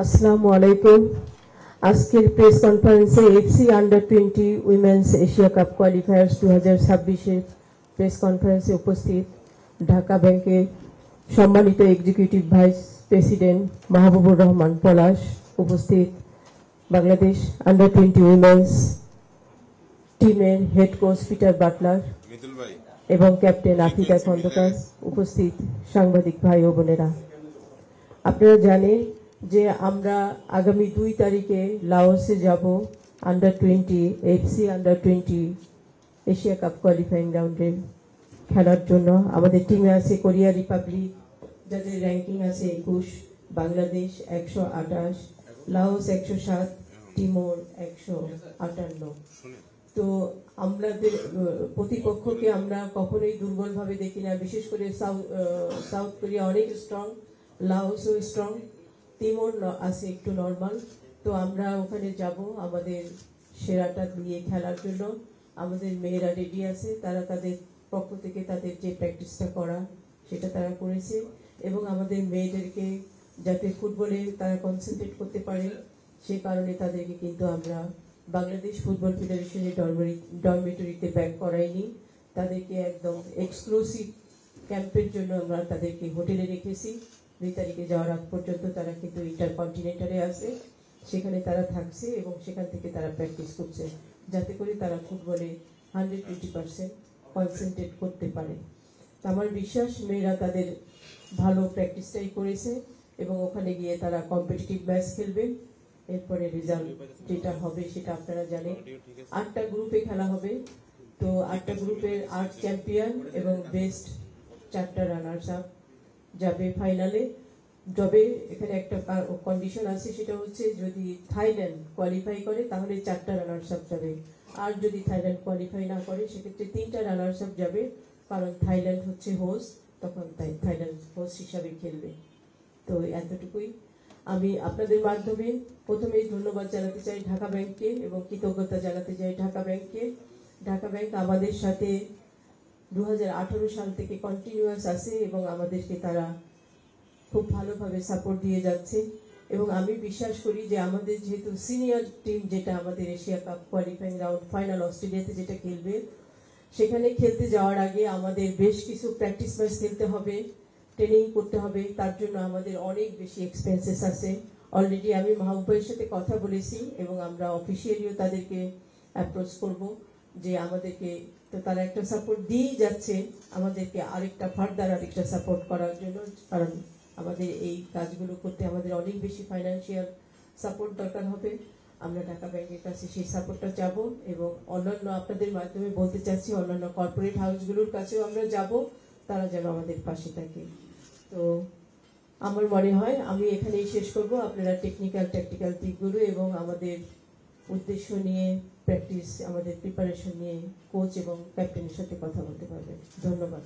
আসসালামু আলাইকুম। আজকের প্রেস কনফারেন্সে AFC under twenty women's Asia cup qualifiers 2026-এর প্রেস কনফারেন্সে উপস্থিত ঢাকা ব্যাংকের সম্মানিত executive vice president Mahbubur Rahman Palash, উপস্থিত বাংলাদেশ আন্ডার-20 উইমেন্স টিমের হেড কোচ পিটার বাটলার এবং ক্যাপ্টেন আফিদা খন্দকার, উপস্থিত সাংবাদিক ভাই ও বোনেরা। আপনারা জানেন যে আমরা আগামী 2 তারিখে লাওসে যাব under-20 FC under-20 Asia cup qualifying রাউন্ডে খেলার জন্য। আমাদের টিমে আছে কোরিয়া রিপাবলিক, যাদের র্যাঙ্কিং আছে 21, বাংলাদেশ 128, লাওস 107, তিমোর 158। তো আমাদের প্রতিপক্ষকে আমরা কখনোই দুর্বলভাবে দেখি না, বিশেষ করে সাউথ কোরিয়া অনেক স্ট্রং, লাওসও স্ট্রং, তিমোর আছে একটু নর্মাল। তো আমরা ওখানে যাব আমাদের সেরাটা দিয়ে খেলার জন্য। আমাদের মেয়েরা রেডি আছে, তারা তাদের পক্ষ থেকে তাদের যে প্র্যাকটিসটা করা সেটা তারা করেছে, এবং আমাদের মেয়েদেরকে যাতে ফুটবলে তারা কনসেন্ট্রেট করতে পারে সে কারণে তাদেরকে কিন্তু আমরা বাংলাদেশ ফুটবল ফেডারেশনের ডরমিটরিতে ব্যাক করাইনি, তাদেরকে একদম এক্সক্লুসিভ ক্যাম্পের জন্য আমরা তাদেরকে হোটেলে রেখেছি। 2 তারিখে যাওয়ার আগ পর্যন্ত তারা কিন্তু ইন্টারকন্টিনেন্টালে আছে, সেখানে তারা থাকছে এবং সেখান থেকে তারা প্র্যাকটিস করছে, যাতে করে তারা ফুটবলে 120% কনসেন্ট্রেট করতে পারে। আমার বিশ্বাস মেয়েরা তাদের ভালো প্র্যাকটিসটাই করেছে এবং ওখানে গিয়ে তারা কম্পিটিটিভ ম্যাচ খেলবে। এরপরে রেজাল্ট যেটা হবে সেটা আপনারা জানেন। 8টা গ্রুপে খেলা হবে, তো 8টা গ্রুপের 8 চ্যাম্পিয়ন এবং বেস্ট 4টা রানার্স আপ যাবে ফাইনালে। তবে এখানে একটা কন্ডিশন আছে, সেটা হচ্ছে যদি থাইল্যান্ড কোয়ালিফাই করে তাহলে 4টা রানার্স আপ যাবে, আর যদি থাইল্যান্ড কোয়ালিফাই না করে সেক্ষেত্রে 3টা রানার্স আপ যাবে, কারণ থাইল্যান্ড হচ্ছে হোস্ট, তখন তাই থাইল্যান্ড হোস্ট হিসাবে খেলবে। তো এতটুকুই। আমি আপনাদের মাধ্যমে প্রথমেই ধন্যবাদ জানাতে চাই ঢাকা ব্যাংককে এবং কৃতজ্ঞতা জানাতে চাই ঢাকা ব্যাংককে। ঢাকা ব্যাংক আমাদের সাথে 2018 সাল থেকে কন্টিনিউয়াস আছে এবং আমাদেরকে তারা খুব ভালোভাবে সাপোর্ট দিয়ে যাচ্ছে। এবং আমি বিশ্বাস করি যে আমাদের যেহেতু সিনিয়র টিম, যেটা আমাদের Asia cup qualifying round final অস্ট্রেলিয়াতে যেটা খেলবে, সেখানে খেলতে যাওয়ার আগে আমাদের বেশ কিছু প্র্যাকটিস ম্যাচ খেলতে হবে, ট্রেনিং করতে হবে, তার জন্য আমাদের অনেক বেশি এক্সপেন্সেস আছে। অলরেডি আমি মাহবুবের সাথে কথা বলেছি এবং আমরা অফিসিয়ালিও তাদেরকে অ্যাপ্রোচ করব যে আমাদেরকে, তো তারা একটা সাপোর্ট দিয়েই যাচ্ছে আমাদেরকে ফার্দার আরেকটা সাপোর্ট করার জন্য, কারণ আমাদের এই কাজগুলো করতে আমাদের অনেক বেশি ফাইন্যান্সিয়াল সাপোর্ট দরকার হবে। আমরা ঢাকা ব্যাংকের কাছে সেই সাপোর্টটা যাব এবং অন্যান্য আপনাদের মাধ্যমে বলতে চাচ্ছি অন্যান্য কর্পোরেট হাউসগুলোর কাছেও আমরা যাব, তারা যেন আমাদের পাশে থাকে। তো আমার মনে হয় আমি এখানেই শেষ করব। আপনারা ট্যাকটিক্যাল দিকগুলো এবং আমাদের উদ্দেশ্য নিয়ে, প্র্যাকটিস, আমাদের প্রিপারেশন নিয়ে কোচ এবং ক্যাপ্টেনের সাথে কথা বলতে পারবেন। ধন্যবাদ।